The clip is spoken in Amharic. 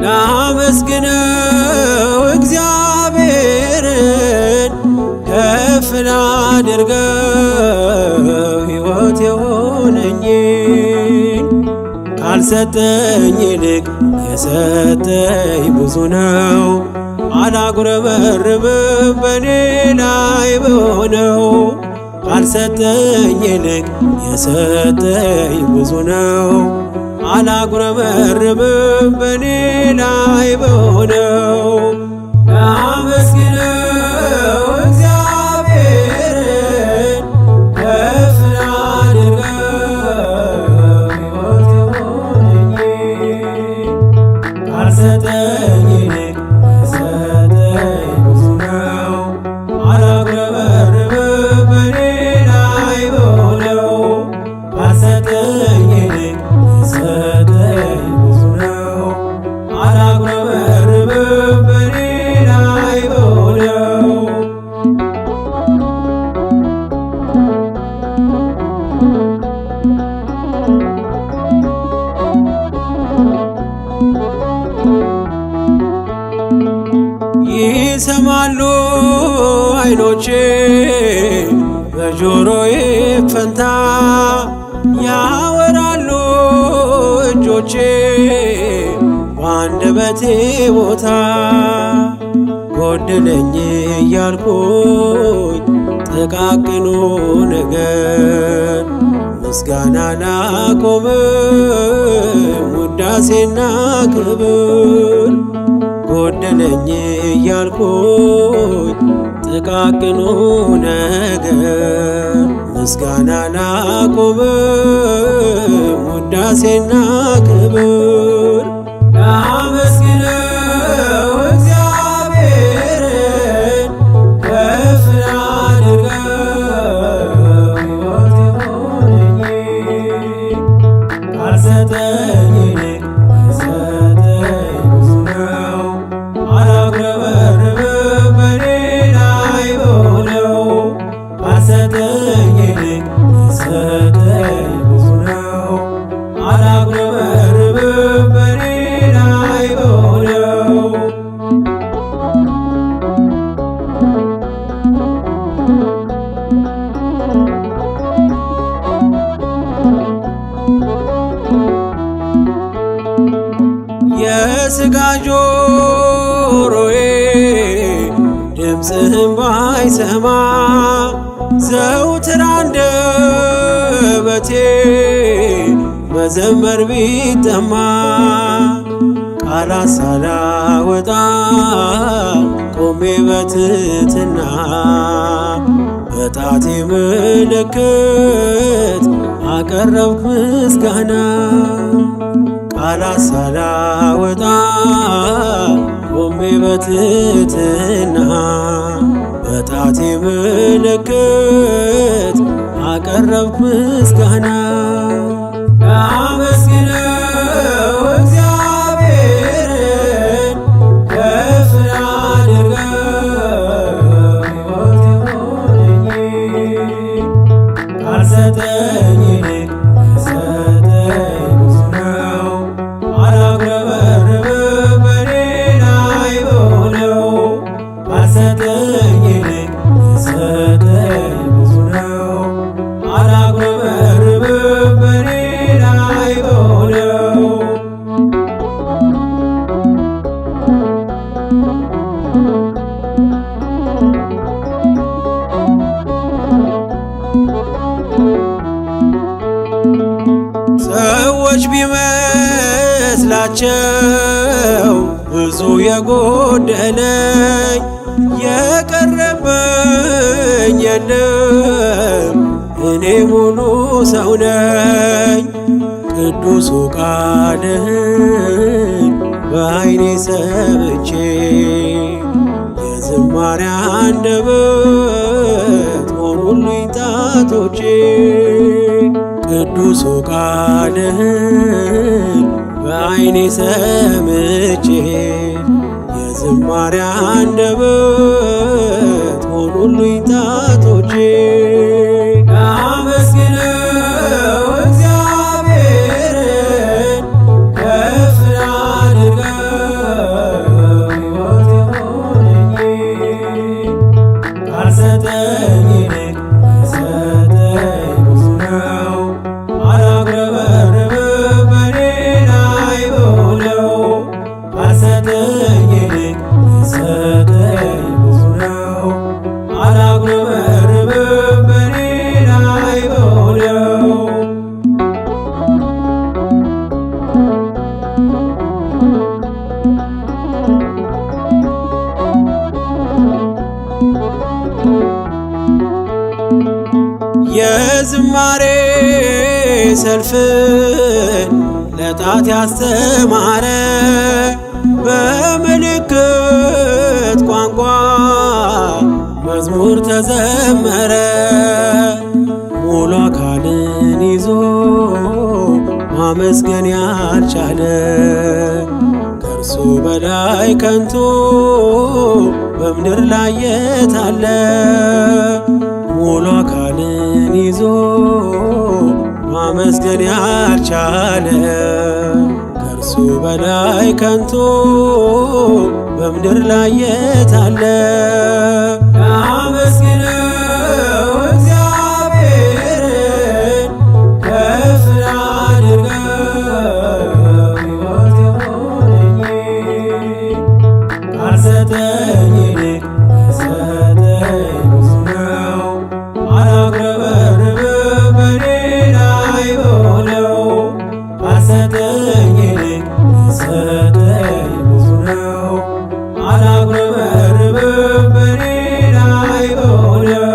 ላመስግነው እግዚአብሔርን ከፍ ላድርገው ሕይወት የሆነኝን ካልሰጠኝ ይልቅ የሰጠኝ ብዙ ነው። አላጉረመርምም በኔ ላይ በሆነው ካልሰጠኝ ይልቅ የሰጠኝ ብዙ ነው። አላጉረመርምም በኔ ላይ በሆነው ላመስግነው እግዚአብሔርን ከፍ ላድርገው ሕይወት የሆነኝን ካልሰጠኝ ይልቅ የሰጠኝ ብዙ ነው። አላጉረመርምም በኔ ላይ በሆነው ካልሰጠኝ ይልቅ የሰጠኝ ብዙ ነው። አላጉረመርምም በኔ ላይ በሆነው ይሰማሉ ዓይኖቼ በጆሮዬ ፈንታ ያወራሉ እጆቼ በአንደበቴ ቦታ ጎደለኝ እያልኩኝ ጥቃቅኑ ነገር ምስጋና ላቆምም ውዳሴና ክብር ጎደለኝ እያልኩኝ ጥቃቅኑ ነገር ምስጋና ላቆምም ውዳሴና ክብር ላመስግነው እግዚአብሔርን ከፍ ላድርገው ሕይወት የሆነኝን ካልሰጠኝ ይልቅ የሰጠኝ ብዙ ነው። አላጉረመርምም በኔ ላይ በሆነው ካልሰጠኝ ይልቅ የሰጠኝ ብዙ ነው። አላጉረመርምም በኔ ላይ በሆነው የሥጋ ጆሮዬ ድምፅህን ባይሰማ ዘውትር አንደበቴ መዘመር ቢጠማ ቃላት ሳላወጣ ቆሜ በትሕትና በጣቴ ምልክት አቀረብኩ ምስጋና ቃላት ሳላወጣ ቆሜ በትሕትና በጣቴ ምልክት አቀረብኩ ምስጋና ላመስግነው እግዚአብሔርን ከፍ ላድርገው ሕይወት የሆነኝን ካልሰጠኝ ይልቅ የሰጠኝ ብዙ ነው። አላጉረመርምም በኔ ላይ በሆነው ካልሰጠኝ ይልቅ የሰጠኝ ብዙ ነው። አላጉረመርምም በኔ ላይ በሆነው ሰዎች ቢመስላቸው ብዙ የጎደለኝ የቀረበኝ የለም እኔ ሙሉ ሰው ነኝ። ቅዱሱ ቃልህን በዓይኔ ሰምቼ የዝማሬ አንደበት ሆኑልኝ ጣቶቼ ቅዱሱ ቃልህን በዓይኔ ሰምቼ የዝማሬ አንደበት ሆኑልኝ ጣቶቼ ላመስግነው እግዚአብሔርን ከፍ ላድርገው የዝማሬ ሰልፍን ለጣት ያስተማረ በምልክት ቋንቋ መዝሙር ተዘመረ። ሙሉ አካልን ይዞ ማመስገን ያልቻለ ከእርሱ በላይ ከንቱ በምድር ላይ የት አለ? ሙሉ አካልን ይዞ ማመስገን ያልቻለ ከእርሱ በላይ ከንቱ በምድር ላይ የት አለ? ላመስግነው እግዚአብሔርን ከፍ ላድርገው ሕይወት የሆነኝ ካልሰጠኝ ይልቅ የሰጠኝ ብዙ ነው። አላጉረመርምም በኔ ላይ በሆነው ካልሰጠኝ ይልቅ የሰጠኝ ብዙ ነው። አላጉረመርምም በኔ ላይ በሆነው